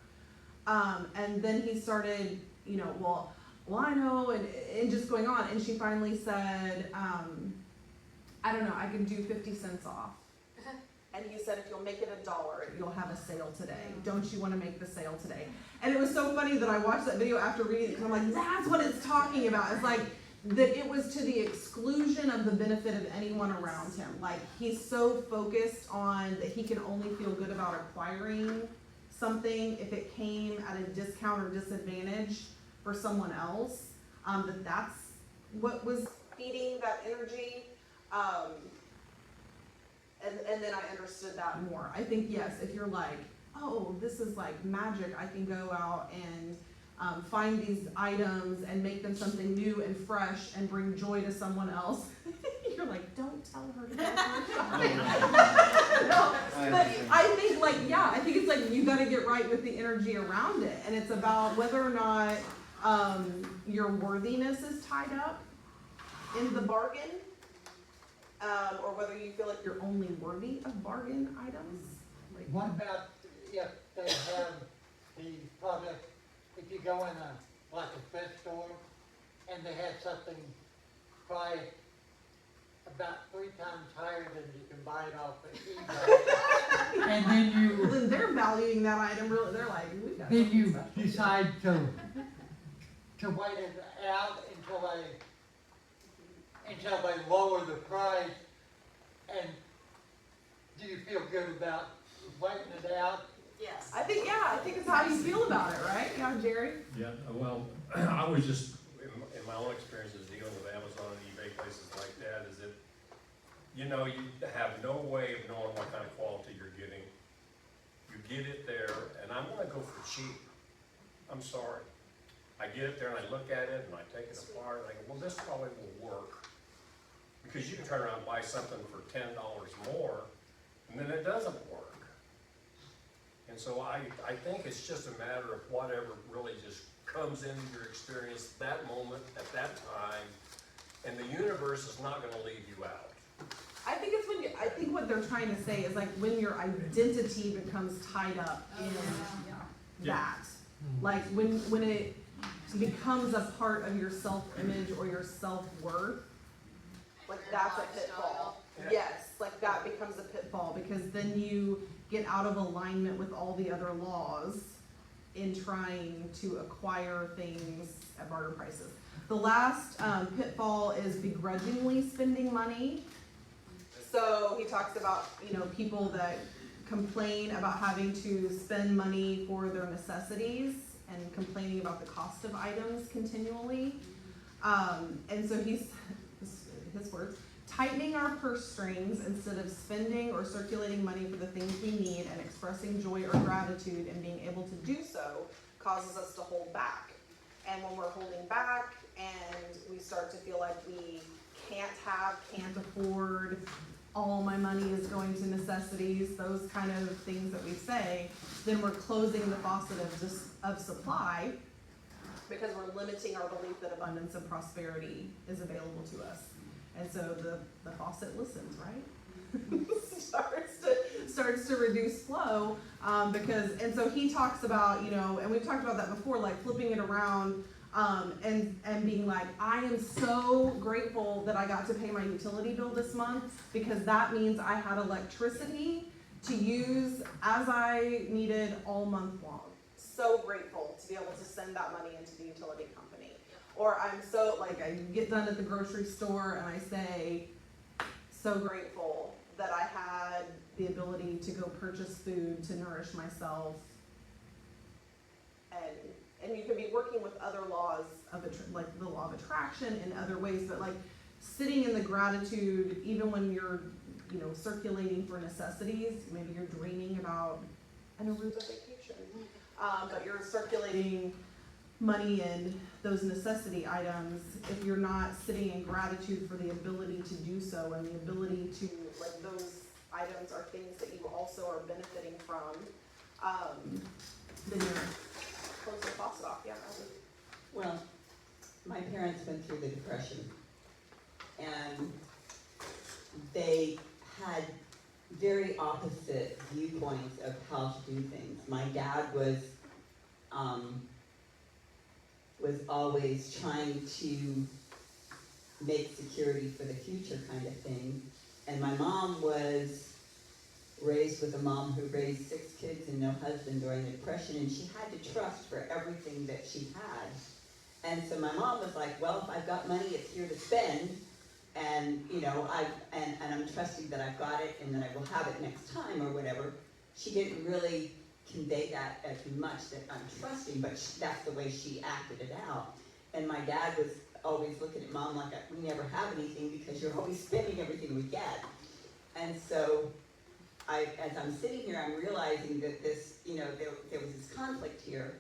And then he started, you know, well, I know, and just going on. And she finally said, I don't know, I can do 50 cents off. And he said, if you'll make it $1, you'll have a sale today. Don't you want to make the sale today? And it was so funny that I watched that video after reading it, because I'm like, that's what it's talking about. It's like, that it was to the exclusion of the benefit of anyone around him. Like, he's so focused on that he can only feel good about acquiring something if it came at a discount or disadvantage for someone else, that's what was feeding that energy. And then I understood that more. I think, yes, if you're like, oh, this is like magic, I can go out and find these items and make them something new and fresh and bring joy to someone else. You're like, don't tell her to go for shopping. No, but I think, like, yeah, I think it's like you got to get right with the energy around it, and it's about whether or not your worthiness is tied up in the bargain, or whether you feel like you're only worthy of bargain items. Like, What about if they have the product, if you go in like a pet store, and they have something priced about 3 times higher than you can buy it off of eBay. And then well, then they're valuing that item really. They're like, we got then something you special. decide to wait it out until they lower the price. And do you feel good about waiting it out? Yes. I think it's how you feel about it, right? Yeah, Jerry? Yeah, well, I was just, in my own experiences dealing with Amazon and eBay, places like that, is that, you know, you have no way of knowing what kind of quality you're getting. You get it there, and I'm gonna go for cheap. I'm sorry. I get it there and I look at it and I take it apart and I go, well, this probably will work. Because you can turn around and buy something for $10 more, and then it doesn't work. And so I think it's just a matter of whatever really just comes into your experience that moment, at that time, and the universe is not gonna leave you out. I think it's when I think what they're trying to say is like when your identity becomes tied up in that. Like when it becomes a part of your self-image or your self-worth, like that's a pitfall. Yeah. Yes, like that becomes a pitfall, because then you get out of alignment with all the other laws in trying to acquire things at barter prices. The last pitfall is begrudgingly spending money. So he talks about, you know, people that complain about having to spend money for their necessities and complaining about the cost of items continually. And so his words, tightening our purse strings instead of spending or circulating money for the things we need and expressing joy or gratitude and being able to do so causes us to hold back. And when we're holding back and we start to feel like we can't afford, all my money is going to necessities, those kind of things that we say, then we're closing the faucet of supply, because we're limiting our belief that abundance and prosperity is available to us. And so the faucet listens, right? starts to reduce flow, and so he talks about, you know, and we've talked about that before, like flipping it around, and being like, I am so grateful that I got to pay my utility bill this month, because that means I had electricity to use as I needed all month long. So grateful to be able to send that money into the utility company. Or I'm so, like, I get done at the grocery store and I say, so grateful that I had the ability to go purchase food to nourish myself. And you can be working with other laws of like the law of attraction in other ways, but like sitting in the gratitude, even when you're, you know, circulating for necessities, maybe you're dreaming about an Aruba vacation. but you're circulating money in those necessity items, if you're not sitting in gratitude for the ability to do so and the ability to, like, those items are things that you also are benefiting from, then you're close the faucet off, yeah. Well, my parents went through the Depression, and they had very opposite viewpoints of how to do things. My dad was always trying to make security for the future kind of thing, and my mom was raised with a mom who raised 6 kids and no husband during the Depression, and she had to trust for everything that she had. And so my mom was like, well, if I've got money, it's here to spend, and you know, and I'm trusting that I've got it and that I will have it next time or whatever. She didn't really convey that as much, that I'm trusting, but that's the way she acted it out. And my dad was always looking at mom like, we never have anything because you're always spending everything we get. And so as I'm sitting here, I'm realizing that this, you know, there was this conflict here,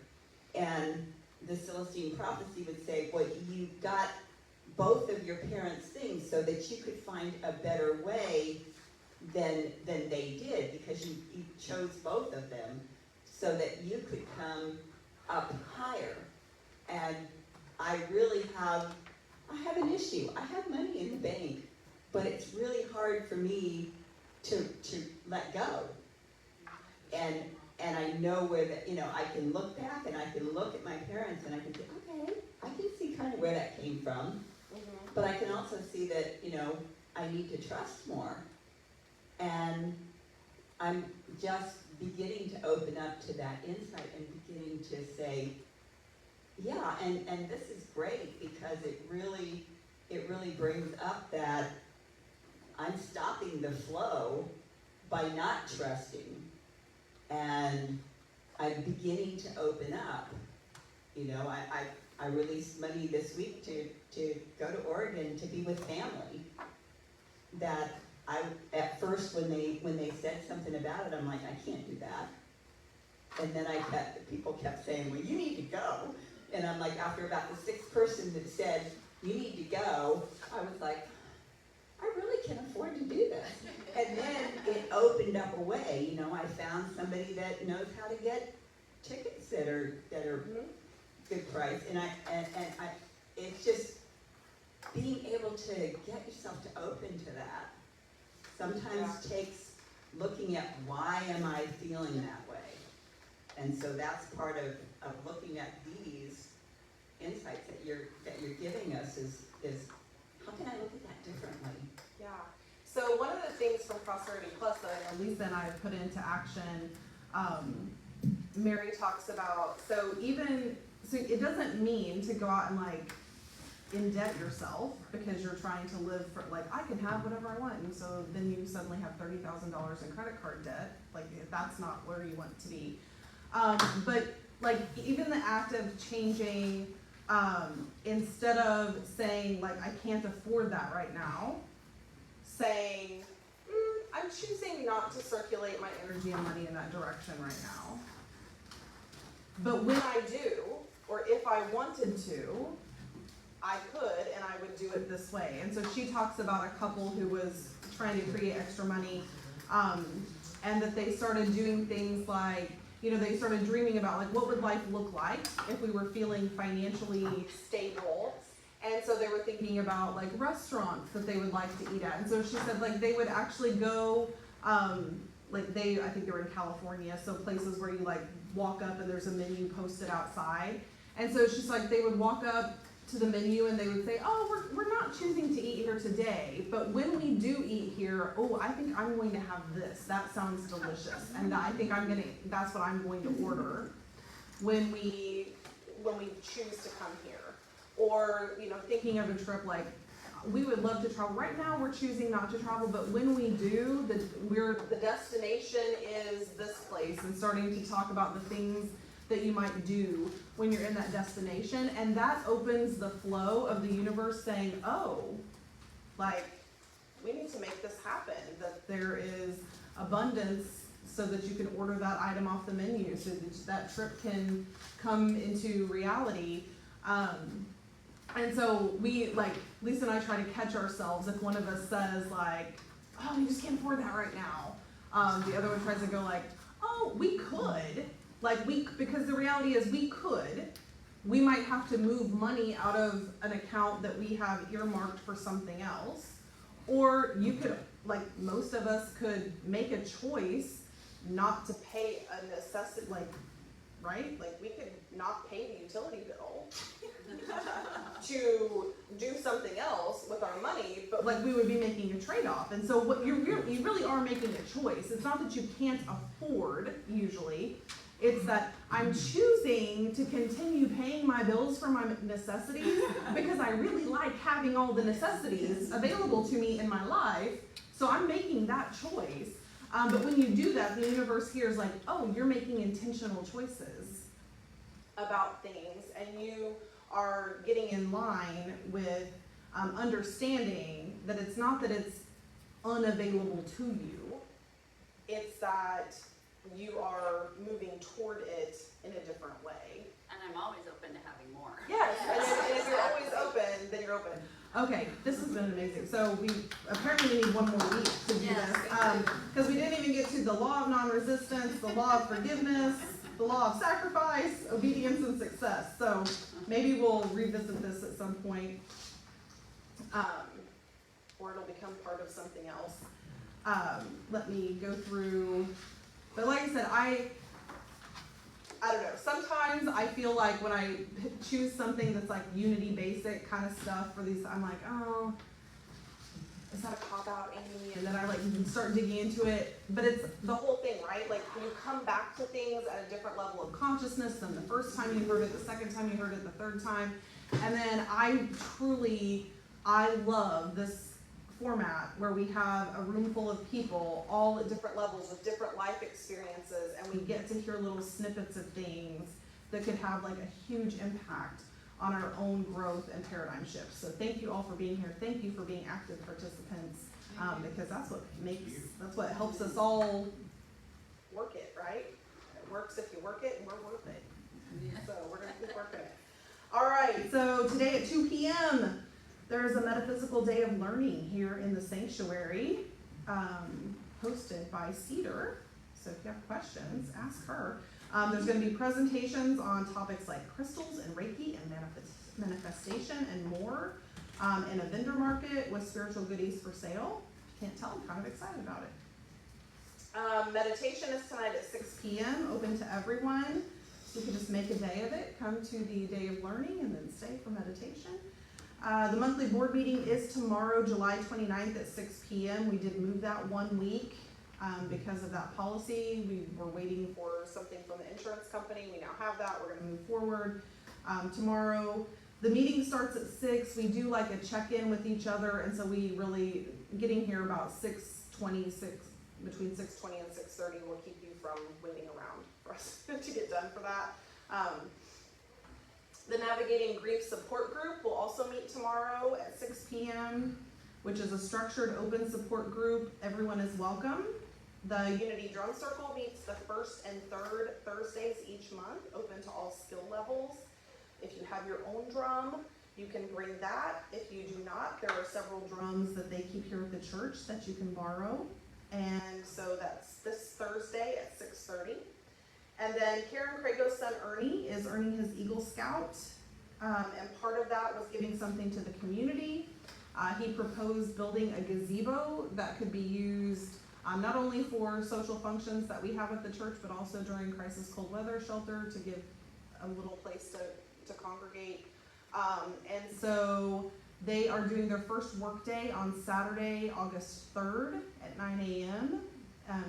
and the Celestine prophecy would say, well, you got both of your parents' things so that you could find a better way than they did, because you chose both of them so that you could come up higher. And I really have an issue. I have money in the bank, but it's really hard for me to let go. And I know where that, you know, I can look back and I can look at my parents and I can say, okay, I can see kind of where that came from. But I can also see that, you know, I need to trust more. And I'm just beginning to open up to that insight and beginning to say, yeah, and this is great, because it really brings up that I'm stopping the flow by not trusting, and I'm beginning to open up. You know, I released money this week to go to Oregon to be with family. That at first when they said something about it, I'm like, I can't do that. And then people kept saying, well, you need to go. And I'm like, after about the 6th person that said, you need to go, I was like, I really can afford to do this. And then it opened up a way. You know, I found somebody that knows how to get tickets that are good price. And it's just being able to get yourself to open to that sometimes takes looking at, why am I feeling that way? And so that's part of looking at these insights that you're giving us is how can I look at that differently? Yeah. So one of the things from Prosperity Plus that I know Lisa and I have put into action, Mary talks about, so it doesn't mean to go out and like indebt yourself because you're trying to live for, like, I can have whatever I want, and so then you suddenly have $30,000 in credit card debt. Like, that's not where you want to be. But like, even the act of changing, instead of saying like, I can't afford that right now, saying, I'm choosing not to circulate my energy and money in that direction right now. But when I do, or if I wanted to, I could, and I would do it this way. And so she talks about a couple who was trying to create extra money, and that they started doing things like, you know, they started dreaming about like, what would life look like if we were feeling financially stable? And so they were thinking about like restaurants that they would like to eat at. And so she said like they would actually go, I think they were in California, so places where you like walk up and there's a menu posted outside. And so she's like, they would walk up to the menu and they would say, oh, we're not choosing to eat here today, but when we do eat here, oh, I think I'm going to have this. That sounds delicious, and I think that's what I'm going to order when we choose to come here. Or, you know, thinking of a trip like, we would love to travel. Right now we're choosing not to travel, but when we do, the destination is this place, and starting to talk about the things that you might do when you're in that destination, and that opens the flow of the universe saying, oh, like, we need to make this happen, that there is abundance so that you can order that item off the menu, so that that trip can come into reality. And so we, like, Lisa and I try to catch ourselves if one of us says like, oh, we just can't afford that right now. The other one tries to go like, oh, we could, like because the reality is we could. We might have to move money out of an account that we have earmarked for something else. Or you could, like most of us could make a choice not to pay a necessity, like, right? Like we could not pay the utility bill to do something else with our money, but like we would be making a trade-off. And so what you really are making a choice. It's not that you can't afford usually. It's that I'm choosing to continue paying my bills for my necessities because I really like having all the necessities available to me in my life. So I'm making that choice. But when you do that, the universe hears like, oh, you're making intentional choices about things, and you are getting in line with understanding that it's not that it's unavailable to you, it's that you are moving toward it in a different way. And I'm always open to having more. Yes, and if you're always open, then you're open. Okay, this has been amazing. So we apparently need one more week to do Yes, this, because we didn't even get to the law of non-resistance, the law of forgiveness, the law of sacrifice, obedience, and success. So maybe we'll revisit this at some point, or it'll become part of something else. Let me go through. But like I said, I don't know. Sometimes I feel like when I choose something that's like Unity basic kind of stuff for these, I'm like, oh, is that a cop-out, Amy? And then I like start digging into it. But it's the whole thing, right? Like you come back to things at a different level of consciousness than the first time you heard it, the second time you heard it, the third time. And then I love this format where we have a room full of people all at different levels with different life experiences, and we get to hear little snippets of things that could have like a huge impact on our own growth and paradigm shifts. So thank you all for being here. Thank you for being active participants, because that's what helps us all work it, right? It works if you work it, and we're worth it. So we're gonna keep working it. All right, so today at 2 p.m. there's a metaphysical day of learning here in the sanctuary, hosted by Cedar. So if you have questions, ask her. There's going to be presentations on topics like crystals and Reiki and manifestation and more, and a vendor market with spiritual goodies for sale. Can't tell, I'm kind of excited about it. Meditation is tonight at 6 p.m., open to everyone. So you can just make a day of it. Come to the day of learning and then stay for meditation. The monthly board meeting is tomorrow, July 29th at 6 p.m. We did move that 1 week because of that policy. We were waiting for something from the insurance company. We now have that. We're going to move forward tomorrow. The meeting starts at 6. We do like a check-in with each other, and so we really, getting here about 6:20, between 6:20 and 6:30 will keep you from waiting around for us to get done for that. The Navigating Grief Support Group will also meet tomorrow at 6 p.m., which is a structured open support group. Everyone is welcome. The Unity Drum Circle meets the first and third Thursdays each month, open to all skill levels. If you have your own drum, you can bring that. If you do not, there are several drums that they keep here at the church that you can borrow. And so that's this Thursday at 6:30. And then Karen Crago's son Ernie is earning his Eagle Scout, and part of that was giving something to the community. He proposed building a gazebo that could be used not only for social functions that we have at the church, but also during crisis cold weather shelter to give a little place to congregate. And so they are doing their first work day on Saturday, August 3rd at 9 a.m.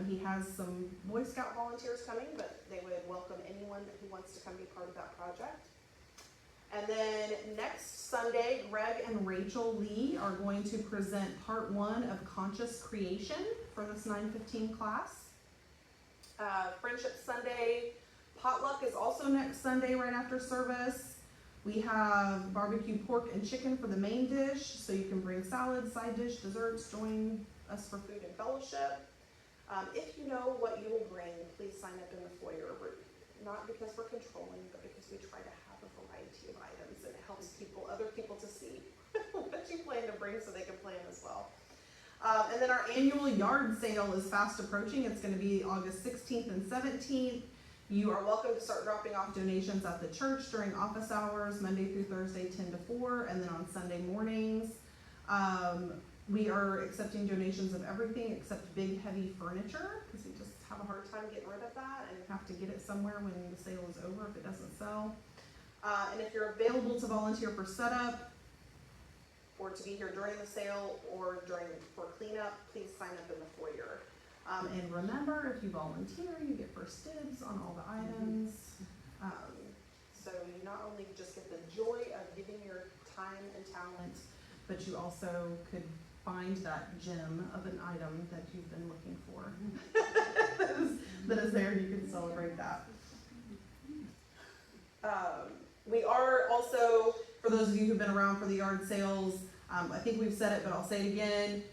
He has some Boy Scout volunteers coming, but they would welcome anyone who wants to come be part of that project. And then next Sunday, Greg and Rachel Lee are going to present part 1 of Conscious Creation for this 9:15 class. Friendship Sunday, potluck is also next Sunday right after service. We have barbecue pork and chicken for the main dish, so you can bring salad, side dish, desserts, join us for food and fellowship. If you know what you will bring, please sign up in the foyer. Not because we're controlling, but because we try to have a variety of items, and it helps other people to see what you plan to bring so they can plan as well. And then our annual yard sale is fast approaching. It's going to be August 16th and 17th. You are welcome to start dropping off donations at the church during office hours, Monday through Thursday, 10 to 4, and then on Sunday mornings. We are accepting donations of everything except big, heavy furniture, because we just have a hard time getting rid of that and have to get it somewhere when the sale is over if it doesn't sell. And if you're available to volunteer for setup, or to be here during the sale, or for cleanup, please sign up in the foyer. And remember, if you volunteer, you get first dibs on all the items. So you not only just get the joy of giving your time and talent, but you also could find that gem of an item that you've been looking for. that is there, and you can celebrate that. We are also, for those of you who've been around for the yard sales, I think we've said it, but I'll say it again,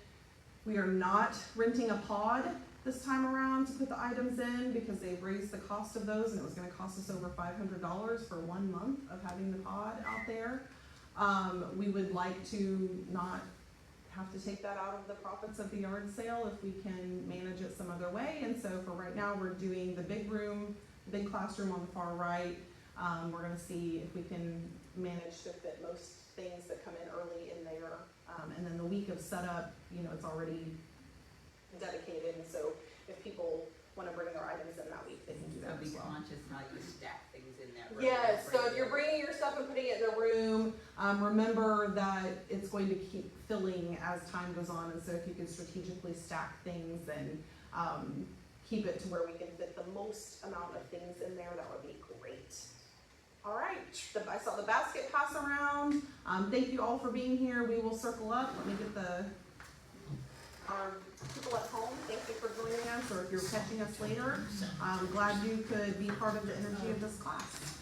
we are not renting a pod this time around to put the items in, because they've raised the cost of those, and it was going to cost us over $500 for 1 month of having the pod out there. We would like to not have to take that out of the profits of the yard sale if we can manage it some other way. And so for right now, we're doing the big room, the big classroom on the far right. We're going to see if we can manage to fit most things that come in early in there. And then the week of setup, it's already dedicated. And so if people want to bring their items in that week, they can do that as well. Be conscious how you stack things in that room. Yes, so if you're bringing your stuff and putting it in the room, remember that it's going to keep filling as time goes on, and so if you can strategically stack things and keep it to where we can fit the most amount of things in there, that would be great. All right, I saw the basket pass around. Thank you all for being here. We will circle up. Let me get our people at home. Thank you for joining us, or if you're catching us later, I'm glad you could be part of the energy of this class.